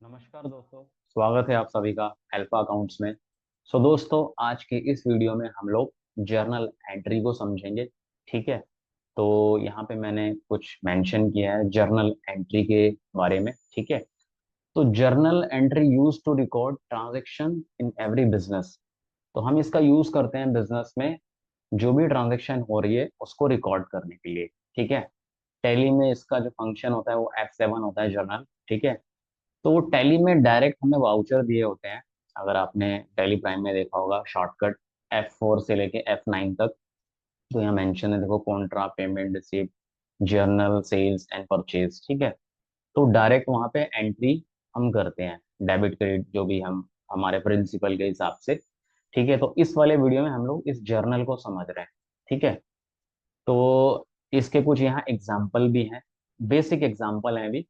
नमस्कार दोस्तों। स्वागत है आप सभी का अल्फा अकाउंट्स में। दोस्तों, आज के इस वीडियो में हम लोग जर्नल एंट्री को समझेंगे। ठीक है। तो यहाँ पे मैंने कुछ मेंशन किया है जर्नल एंट्री के बारे में। ठीक है। तो journal entry use to record transaction in every business. तो हम इसका यूज करते हैं बिजनेस में, जो भी ट्रांजैक्शन हो रही है उसको रिकॉर्ड करने के लिए। ठीक है। टैली में इसका जो फंक्शन होता है वो F7 होता है, जर्नल। ठीक है। तो टैली में डायरेक्ट हमें वाउचर दिए होते हैं। अगर आपने टैली प्राइम में देखा होगा शॉर्टकट F4 से लेके F9 तक, तो यहाँ मेंशन है, देखो, contra, payment, receipt, journal, sales and purchase. ठीक है। तो डायरेक्ट वहां पे एंट्री हम करते हैं, डेबिट क्रेडिट जो भी हम हमारे प्रिंसिपल के हिसाब से। ठीक है। तो इस वाले वीडियो में हम लोग इस जर्नल को समझ रहे हैं। ठीक है। तो इसके कुछ यहाँ एग्जाम्पल भी हैं, बेसिक एग्जाम्पल हैं भी।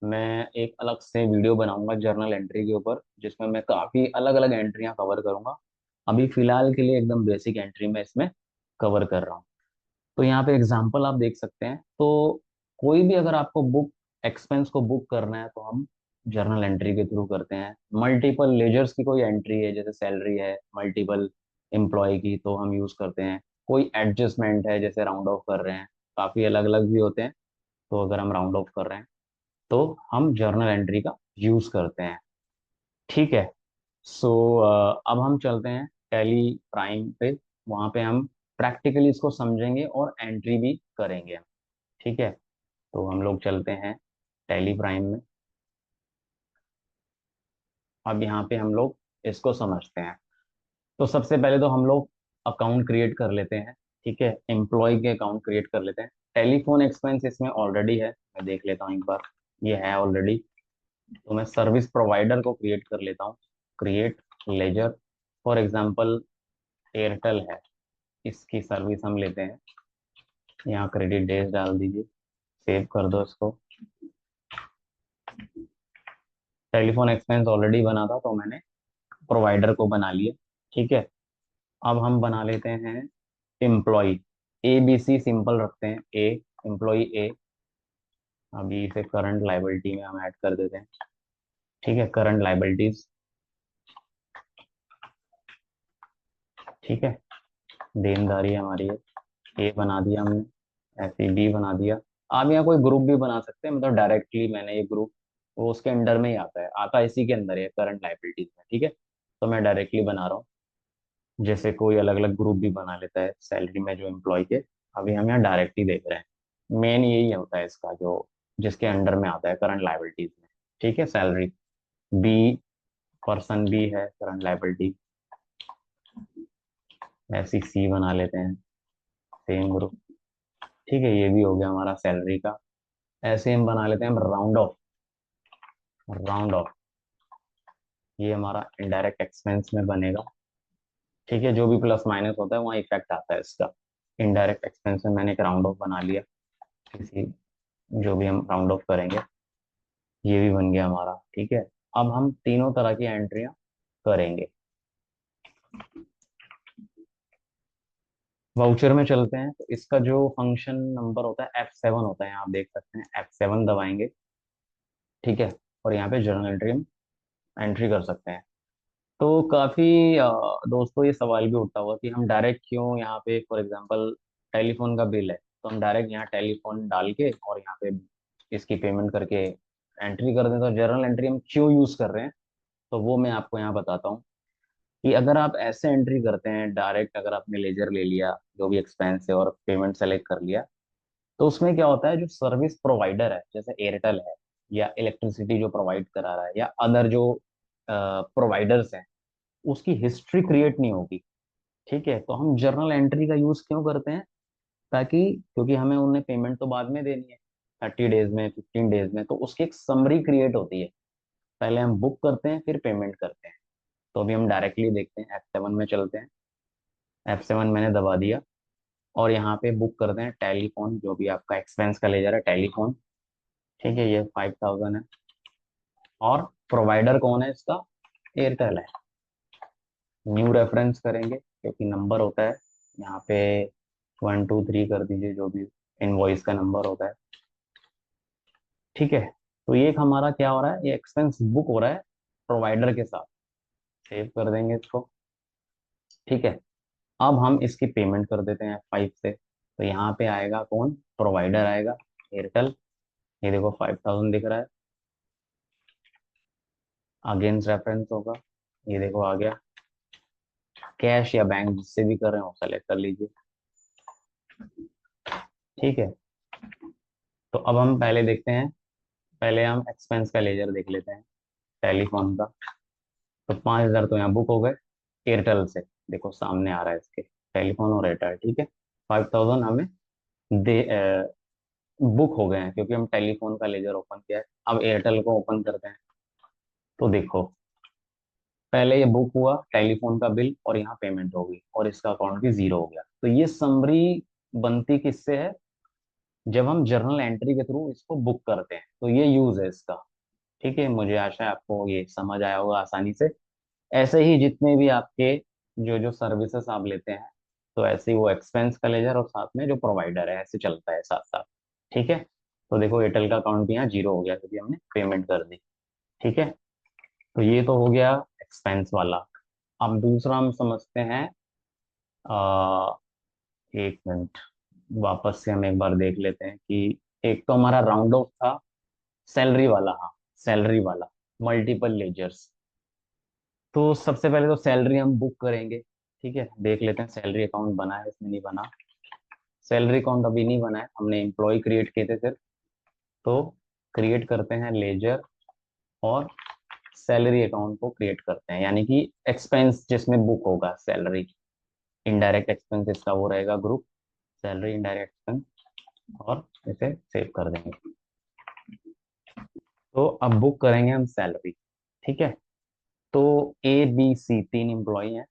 मैं एक अलग से वीडियो बनाऊंगा जर्नल एंट्री के ऊपर, जिसमें मैं काफी अलग अलग एंट्रियां कवर करूंगा। अभी फिलहाल के लिए एकदम बेसिक एंट्री में इसमें कवर कर रहा हूँ। तो यहाँ पे एग्जांपल आप देख सकते हैं। तो कोई भी अगर आपको बुक एक्सपेंस को बुक करना है तो हम जर्नल एंट्री के थ्रू करते हैं। मल्टीपल लेजर्स की कोई एंट्री है, जैसे सैलरी है मल्टीपल एम्प्लॉय की, तो हम यूज करते हैं। कोई एडजस्टमेंट है, जैसे राउंड ऑफ कर रहे हैं, काफी अलग अलग भी होते हैं। तो अगर हम राउंड ऑफ कर रहे हैं तो हम जर्नल एंट्री का यूज करते हैं। ठीक है। सो अब हम चलते हैं टैली प्राइम पे। वहां पे हम प्रैक्टिकली इसको समझेंगे और एंट्री भी करेंगे। ठीक है। तो हम लोग चलते हैं टैली प्राइम में। अब यहाँ पे हम लोग इसको समझते हैं। तो सबसे पहले तो हम लोग अकाउंट क्रिएट कर लेते हैं। ठीक है। एम्प्लॉय के अकाउंट क्रिएट कर लेते हैं। टेलीफोन एक्सपेंस इसमें ऑलरेडी है, मैं देख लेता हूँ एक बार। ये है ऑलरेडी। तो मैं सर्विस प्रोवाइडर को क्रिएट कर लेता हूँ। Create ledger, for example Airtel है, इसकी सर्विस हम लेते हैं। यहाँ क्रेडिट डेज डाल दीजिए, सेव कर दो इसको। टेलीफोन एक्सपेंस ऑलरेडी बना था, तो मैंने प्रोवाइडर को बना लिया। ठीक है। अब हम बना लेते हैं एम्प्लॉय। ABC सिंपल रखते हैं, ए, एम्प्लॉय ए। अभी इसे करंट लाइबिलिटी में हम ऐड कर देते हैं। ठीक है। Current liabilities. ठीक है। देनदारी हमारी है, ए बना दिया हमने। ऐसे बी बना दिया। आप यहाँ कोई ग्रुप भी बना सकते हैं, मतलब डायरेक्टली मैंने ये ग्रुप, वो उसके अंडर में ही आता है, आता इसी के अंदर है, करंट लाइबिलिटीज में। ठीक है। तो मैं डायरेक्टली बना रहा हूँ। जैसे कोई अलग अलग ग्रुप भी बना लेता है सैलरी में जो एम्प्लॉय के। अभी हम यहाँ डायरेक्टली देख रहे हैं, मेन यही होता है इसका, जो जिसके अंडर में आता है करंट लाइबिलिटीज में। ठीक है। सैलरी बी, पर्सन बी है करंट लाइबिलिटी। ऐसी सी बना लेते हैं, सेम ग्रुप। ठीक है। ये भी हो गया हमारा सैलरी का। ऐसे हम बना लेते हैं हम राउंड ऑफ। राउंड ऑफ, ये हमारा इनडायरेक्ट एक्सपेंस में बनेगा। ठीक है। जो भी प्लस माइनस होता है वहाँ इफेक्ट आता है इसका। इनडायरेक्ट एक्सपेंस में मैंने एक राउंड ऑफ बना लिया, किसी जो भी हम राउंड ऑफ करेंगे। ये भी बन गया हमारा। ठीक है। अब हम तीनों तरह की एंट्रियां करेंगे। वाउचर में चलते हैं। तो इसका जो फंक्शन नंबर होता है F7 होता है, यहाँ आप देख सकते हैं F7 दबाएंगे। ठीक है। और यहाँ पे जर्नल एंट्री हम एंट्री कर सकते हैं। तो काफी दोस्तों ये सवाल भी उठता होगा कि हम डायरेक्ट क्यों यहाँ पे, फॉर एग्जांपल टेलीफोन का बिल है तो हम डायरेक्ट यहाँ टेलीफोन डाल के और यहाँ पे इसकी पेमेंट करके एंट्री कर दें। तो जर्नल एंट्री हम क्यों यूज कर रहे हैं, तो वो मैं आपको यहाँ बताता हूँ। कि अगर आप ऐसे एंट्री करते हैं डायरेक्ट, अगर आपने लेजर ले लिया जो भी एक्सपेंस है और पेमेंट सेलेक्ट कर लिया, तो उसमें क्या होता है, जो सर्विस प्रोवाइडर है जैसे एयरटेल है, या इलेक्ट्रिसिटी जो प्रोवाइड करा रहा है, या अदर जो प्रोवाइडर्स हैं, उसकी हिस्ट्री क्रिएट नहीं होगी। ठीक है। तो हम जर्नल एंट्री का यूज क्यों करते हैं, ताकि, क्योंकि हमें उन्हें पेमेंट तो बाद में देनी है, 30 डेज में, 15 डेज में, तो उसकी एक समरी क्रिएट होती है। पहले हम बुक करते हैं फिर पेमेंट करते हैं। तो अभी हम डायरेक्टली देखते हैं, F7 में चलते हैं। F7 मैंने दबा दिया और यहाँ पे बुक करते हैं टेलीफोन, जो भी आपका एक्सपेंस का लेजर है टेलीफोन। ठीक है। ये 5000 है। और प्रोवाइडर कौन है इसका, एयरटेल है। न्यू रेफरेंस करेंगे क्योंकि नंबर होता है यहाँ पे, 1 2 3 कर दीजिए, जो भी इनवॉइस का नंबर होता है। ठीक है। तो ये एक हमारा क्या हो रहा है, ये एक्सपेंस बुक हो रहा है प्रोवाइडर के साथ। सेव कर देंगे इसको। ठीक है, अब हम इसकी पेमेंट कर देते हैं F5 से। तो यहाँ पे आएगा कौन, प्रोवाइडर आएगा, एयरटेल। ये देखो 5000 दिख रहा है, अगेंस्ट रेफरेंस होगा। ये देखो आ गया। कैश या बैंक जिससे भी कर रहे हो सेलेक्ट कर लीजिए। ठीक है, तो अब हम पहले देखते हैं, पहले हम एक्सपेंस का लेजर देख लेते हैं, टेलीफोन का। तो 5000 तो यहाँ बुक हो गए एयरटेल से। देखो सामने आ रहा है इसके, टेलीफोन और एयरटेल। ठीक है, 5000 हमें दे बुक हो गए हैं क्योंकि हम टेलीफोन का लेजर ओपन किया है। अब एयरटेल को ओपन करते हैं। तो देखो, पहले ये बुक हुआ टेलीफोन का बिल और यहाँ पेमेंट होगी और इसका अकाउंट भी जीरो हो गया। तो ये समरी बनती किससे है, जब हम जर्नल एंट्री के थ्रू इसको बुक करते हैं। तो ये यूज है इसका। ठीक है, मुझे आशा है आपको ये समझ आया होगा आसानी से। ऐसे ही जितने भी आपके जो जो सर्विसेज आप लेते हैं, तो ऐसे ही वो एक्सपेंस का लेजर और साथ में जो प्रोवाइडर है, ऐसे चलता है साथ साथ। ठीक है, तो देखो एयरटेल का अकाउंट भी यहाँ जीरो हो गया क्योंकि हमने पेमेंट कर दी। ठीक है, तो ये तो हो गया एक्सपेंस वाला। अब दूसरा हम समझते हैं। आ, एक मिनट, वापस से हम एक बार देख लेते हैं कि एक तो हमारा राउंड ऑफ था सैलरी वाला। हाँ, सैलरी वाला, मल्टीपल लेजर्स। तो सबसे पहले तो सैलरी हम बुक करेंगे। ठीक है, देख लेते हैं सैलरी अकाउंट बना है इसमें, नहीं बना। सैलरी अकाउंट अभी नहीं बना है, हमने एम्प्लॉय क्रिएट किए थे सिर्फ। तो क्रिएट करते हैं लेजर और सैलरी अकाउंट को क्रिएट करते हैं, यानी कि एक्सपेंस जिसमें बुक होगा सैलरी। इनडायरेक्ट एक्सपेंस इसका वो रहेगा ग्रुप, सैलरी इनडायरेक्ट एक्सपेंस। और इसे सेव कर देंगे। तो अब बुक करेंगे हम सैलरी। ठीक है, तो ABC 3 एम्प्लॉय हैं।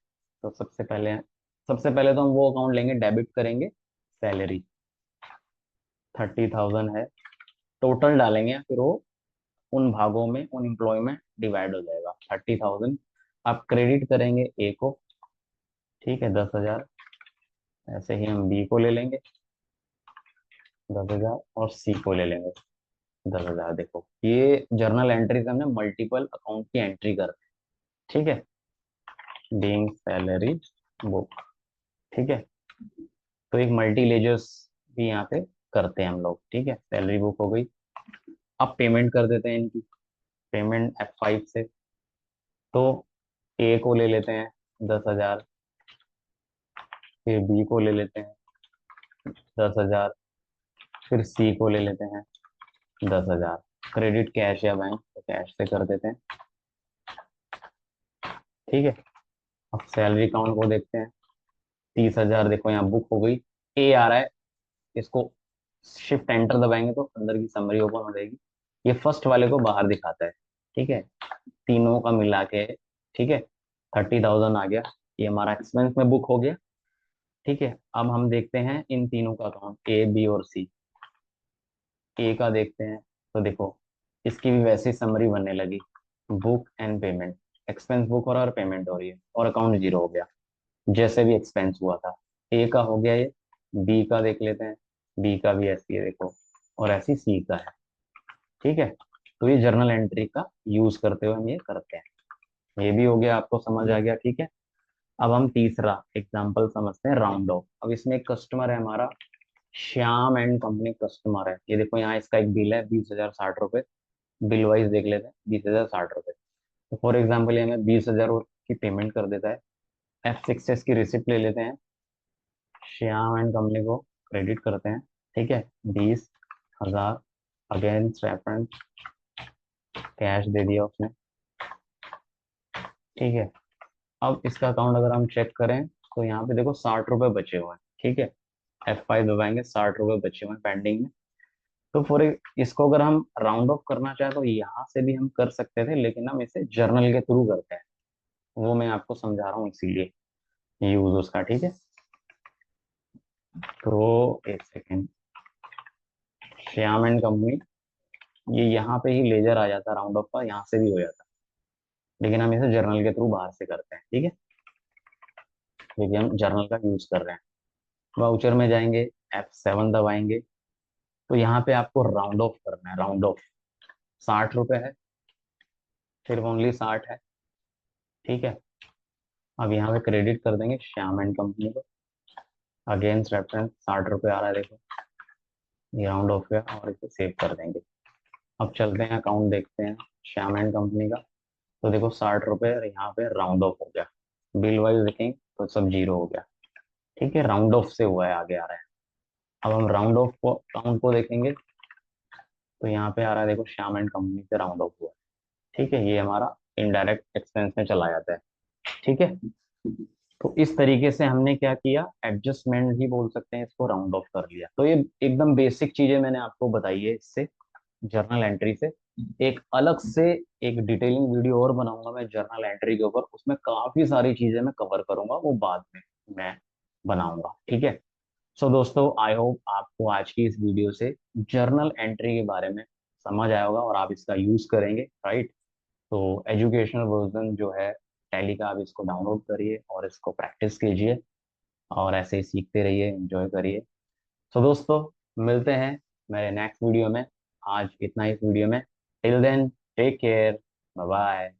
तो सबसे पहले तो हम वो अकाउंट लेंगे, डेबिट करेंगे सैलरी। 30,000 है, टोटल डालेंगे, फिर वो उन भागों में उन एम्प्लॉय में डिवाइड हो जाएगा 30,000। आप क्रेडिट करेंगे ए को। ठीक है, 10,000। ऐसे ही हम बी को ले लेंगे 10,000 और सी को ले लेंगे 10,000। देखो ये जर्नल एंट्री से हमने मल्टीपल अकाउंट की एंट्री कर। ठीक है, बीइंग सैलरी बुक। ठीक है, तो एक मल्टी लेजर्स भी यहाँ पे करते हैं हम लोग। ठीक है, सैलरी बुक हो गई। अब पेमेंट कर देते हैं इनकी, पेमेंट F5 से। तो ए को ले लेते हैं 10,000, फिर बी को ले लेते हैं 10,000, फिर सी को ले लेते हैं 10,000। क्रेडिट कैश या बैंक, तो कैश से कर देते हैं। ठीक है, अब सैलरी अकाउंट को देखते हैं। 30,000 देखो यहाँ बुक हो गई। ए आ रहा है, इसको शिफ्ट एंटर दबाएंगे तो अंदर की समरी ओपन हो जाएगी। ये फर्स्ट वाले को बाहर दिखाता है। ठीक है, तीनों का मिला के। ठीक है, 30,000 आ गया, ये हमारा एक्सपेंस में बुक हो गया। ठीक है, अब हम देखते हैं इन तीनों का अकाउंट, ए बी और सी। ए का देखते हैं। तो देखो इसकी भी वैसी समरी बनने लगी, book and payment. Expense book हो रहा है और पेमेंट हो रही है और अकाउंट जीरो हो गया, जैसे भी एक्सपेंस हुआ था। ए का हो गया ये। बी का देख लेते हैं, बी का भी ऐसी है देखो, और ऐसी सी का है। ठीक है, तो ये जर्नल एंट्री का यूज करते हुए हम ये करते हैं। ये भी हो गया, आपको समझ आ गया। ठीक है, अब हम तीसरा एग्जाम्पल समझते हैं, राउंड ऑफ। अब इसमें एक कस्टमर है हमारा, श्याम एंड कंपनी कस्टमर है। ये देखो यहाँ इसका एक बिल है 20,060 रुपये। बिल वाइज देख लेते हैं, 20,060 रुपये। तो फॉर एग्जाम्पल ये हमें 20,000 की पेमेंट कर देता है। F6 से इसकी रिसिप्ट ले लेते हैं, श्याम एंड कंपनी को क्रेडिट करते हैं। ठीक है, 20,000 अगेंस्ट रेफरेंस, कैश दे दिया उसने। ठीक है, अब इसका अकाउंट अगर हम चेक करें तो यहाँ पे देखो 60 रुपये बचे हुए हैं। ठीक है, F5 दबाएंगे, 60 रुपये बचे हुए हैं पेंडिंग में। तो इसको अगर हम राउंड ऑफ करना चाहें तो यहाँ से भी हम कर सकते थे, लेकिन हम इसे जर्नल के थ्रू करते हैं। वो मैं आपको समझा रहा हूँ, इसीलिए यूज उसका। ठीक है, तो एक सेकेंड, श्याम एंड कंपनी, ये यहाँ पे ही लेजर आ जाता राउंड ऑफ का, यहाँ से भी हो जाता, लेकिन हम इसे जर्नल के थ्रू बाहर से करते हैं। ठीक है, क्योंकि हम जर्नल का यूज कर रहे हैं। वाउचर में जाएंगे, F7 दबाएंगे। तो यहाँ पे आपको राउंड ऑफ करना है, राउंड ऑफ 60 रुपये है, सिर्फ ओनली 60 है। ठीक है, अब यहाँ पे क्रेडिट कर देंगे श्याम एंड कंपनी को, अगेंस्ट रेफरेंस 60 रुपये आ रहा है, देखो ये राउंड ऑफ गया और इसे सेव कर देंगे। अब चलते हैं अकाउंट देखते हैं श्याम एंड कंपनी का। तो देखो 60 रुपये और यहाँ पे राउंड ऑफ हो गया, बिल वाइज देखेंगे तो सब जीरो हो गया। ठीक है, राउंड ऑफ से हुआ है, आगे आ रहा है। अब हम राउंड ऑफ को अकाउंट को देखेंगे तो यहाँ पे आ रहा है, देखो श्याम एंड कंपनी से राउंड ऑफ हुआ है। ठीक है, ये हमारा इनडायरेक्ट एक्सपेंस में चला जाता है। ठीक है, तो इस तरीके से हमने क्या किया, एडजस्टमेंट ही बोल सकते हैं इसको, राउंड ऑफ कर लिया। तो ये एकदम बेसिक चीजें मैंने आपको बताई है इससे, जर्नल एंट्री से। एक अलग से एक डिटेलिंग वीडियो और बनाऊंगा मैं जर्नल एंट्री के ऊपर, उसमें काफी सारी चीजें मैं कवर करूंगा, वो बाद में मैं बनाऊंगा। ठीक है, सो दोस्तों आई होप आपको आज की इस वीडियो से जर्नल एंट्री के बारे में समझ आया होगा और आप इसका यूज करेंगे, राइट। तो एजुकेशनल वर्जन जो है टैली का, आप इसको डाउनलोड करिए और इसको प्रैक्टिस कीजिए और ऐसे ही सीखते रहिए, एंजॉय करिए। सो दोस्तों, मिलते हैं मेरे नेक्स्ट वीडियो में। आज इतना ही इस वीडियो में। Till then, take care, bye bye.